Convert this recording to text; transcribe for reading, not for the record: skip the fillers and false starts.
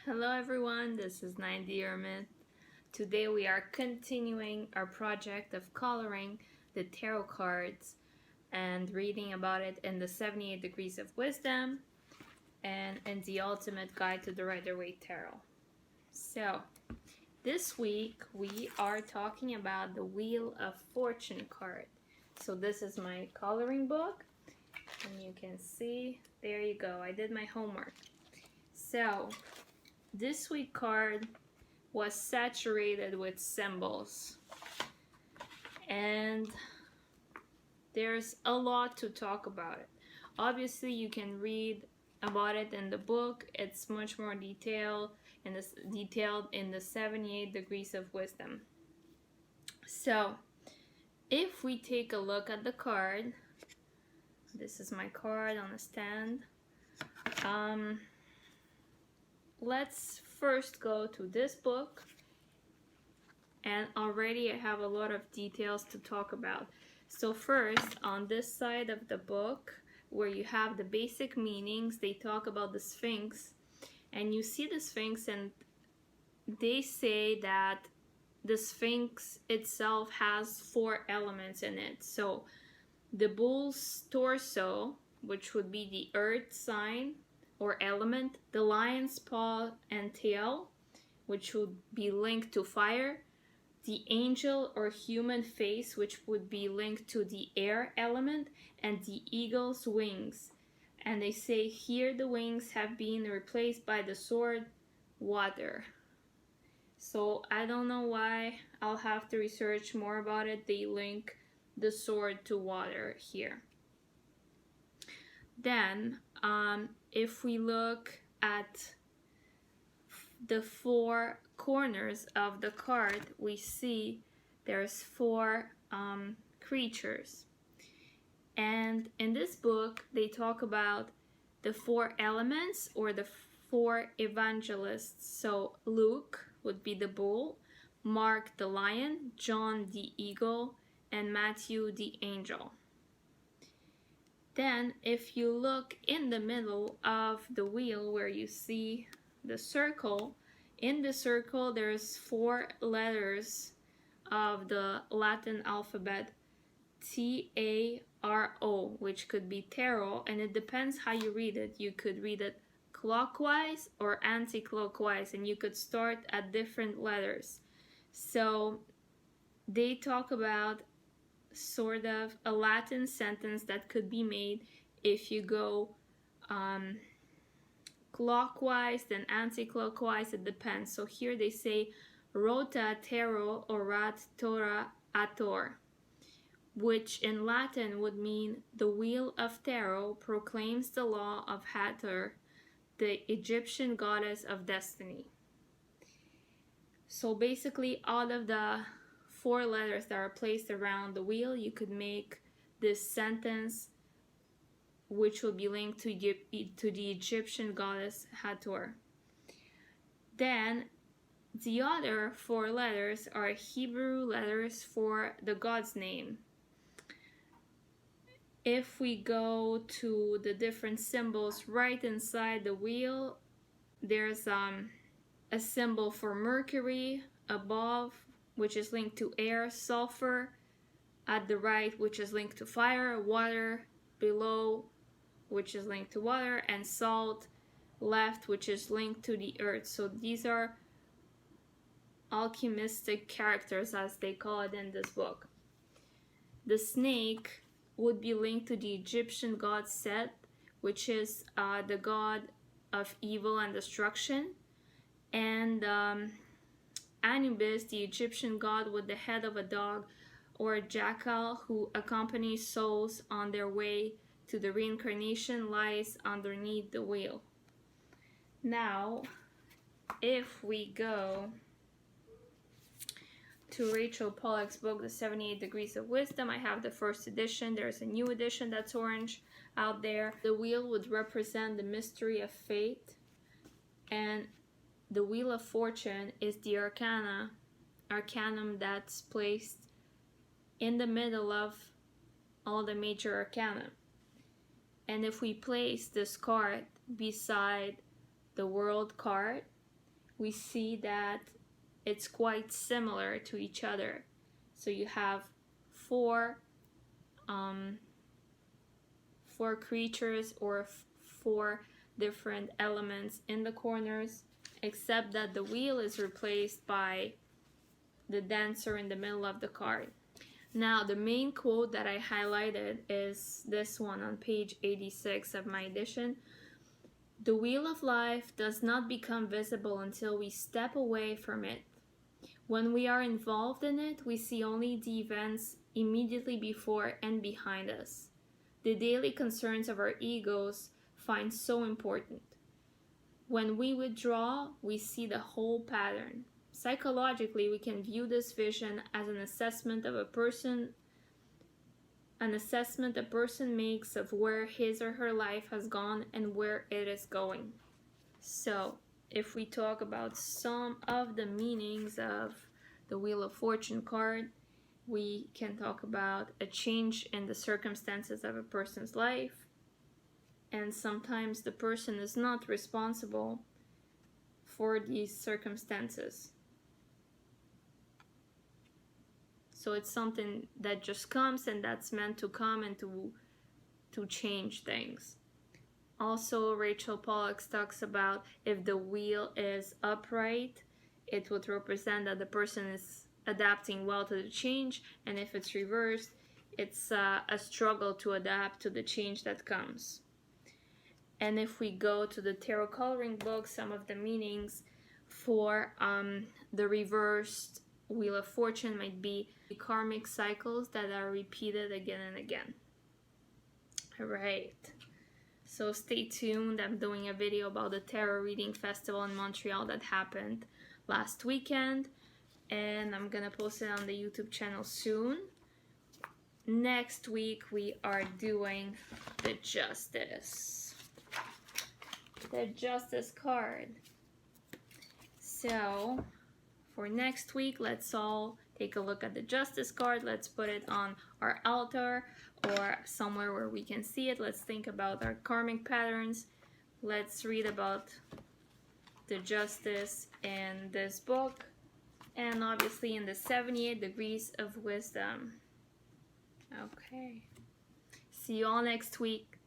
Hello everyone, this is the Hermit. Today we are continuing our project of coloring the tarot cards and reading about it in the 78 Degrees of Wisdom and in the Ultimate Guide to the Rider-Waite Tarot. So, this week we are talking about the Wheel of Fortune card. So this is my coloring book and you can see, there you go, I did my homework. So, this week card was saturated with symbols and there's a lot to talk about it. Obviously you can read about it in the book. It's much more detailed in the 78 Degrees of Wisdom. So if we take a look at the card, this is my card on a stand. Let's first go to this book, and already I have a lot of details to talk about. So first, on this side of the book, where you have the basic meanings, they talk about the Sphinx, and you see the Sphinx and they say that the Sphinx itself has 4 elements in it. So the bull's torso, which would be the earth sign or element, the lion's paw and tail, which would be linked to fire, the angel or human face, which would be linked to the air element, and the eagle's wings. And they say here the wings have been replaced by the sword, water. So I don't know why, I'll have to research more about it. They link the sword to water here. Then if we look at the 4 corners of the card, we see there's 4 creatures. And in this book, they talk about the 4 elements or the 4 evangelists. So Luke would be the bull, Mark the lion, John the eagle, and Matthew the angel. Then if you look in the middle of the wheel where you see the circle, in the circle there's 4 letters of the Latin alphabet, T-A-R-O, which could be tarot, and it depends how you read it. You could read it clockwise or anti-clockwise, and you could start at different letters. So they talk about sort of a Latin sentence that could be made if you go clockwise, then anti-clockwise, it depends. So here they say rota tarot orat tora ator, which in Latin would mean the wheel of tarot proclaims the law of Hathor, the Egyptian goddess of destiny. So basically all of the 4 letters that are placed around the wheel, you could make this sentence which will be linked to the Egyptian goddess Hathor. Then the other 4 letters are Hebrew letters for the god's name. If we go to the different symbols right inside the wheel, there's a symbol for Mercury above, which is linked to air, sulfur at the right, which is linked to fire, water below, which is linked to water, and salt left, which is linked to the earth. So these are alchemistic characters, as they call it in this book. The snake would be linked to the Egyptian god Set, which is the god of evil and destruction, and Anubis, the Egyptian god with the head of a dog or a jackal who accompanies souls on their way to the reincarnation, lies underneath the wheel. Now, if we go to Rachel Pollack's book, The 78 Degrees of Wisdom, I have the first edition. There's a new edition that's orange out there. The wheel would represent the mystery of fate, and the Wheel of Fortune is the arcanum that's placed in the middle of all the major arcana. And if we place this card beside the World card, we see that it's quite similar to each other. So you have four creatures or four different elements in the corners, except that the wheel is replaced by the dancer in the middle of the card. Now, the main quote that I highlighted is this one on page 86 of my edition. The wheel of life does not become visible until we step away from it. When we are involved in it, we see only the events immediately before and behind us. The daily concerns of our egos find so important. When we withdraw, we see the whole pattern. Psychologically, we can view this vision as an assessment a person makes of where his or her life has gone and where it is going. So, if we talk about some of the meanings of the Wheel of Fortune card, we can talk about a change in the circumstances of a person's life, and sometimes the person is not responsible for these circumstances. So it's something that just comes, and that's meant to come and to change things. Also, Rachel Pollack talks about if the wheel is upright, it would represent that the person is adapting well to the change, and if it's reversed, it's a struggle to adapt to the change that comes. And if we go to the tarot coloring book, some of the meanings for the reversed Wheel of Fortune might be karmic cycles that are repeated again and again. Alright, so stay tuned. I'm doing a video about the Tarot Reading Festival in Montreal that happened last weekend, and I'm gonna post it on the YouTube channel soon. Next week we are doing the Justice card. So for next week, let's all take a look at the Justice card. Let's put it on our altar or somewhere where we can see it. Let's think about our karmic patterns. Let's read about the Justice in this book, and obviously in the 78 Degrees of Wisdom. Okay. See you all next week.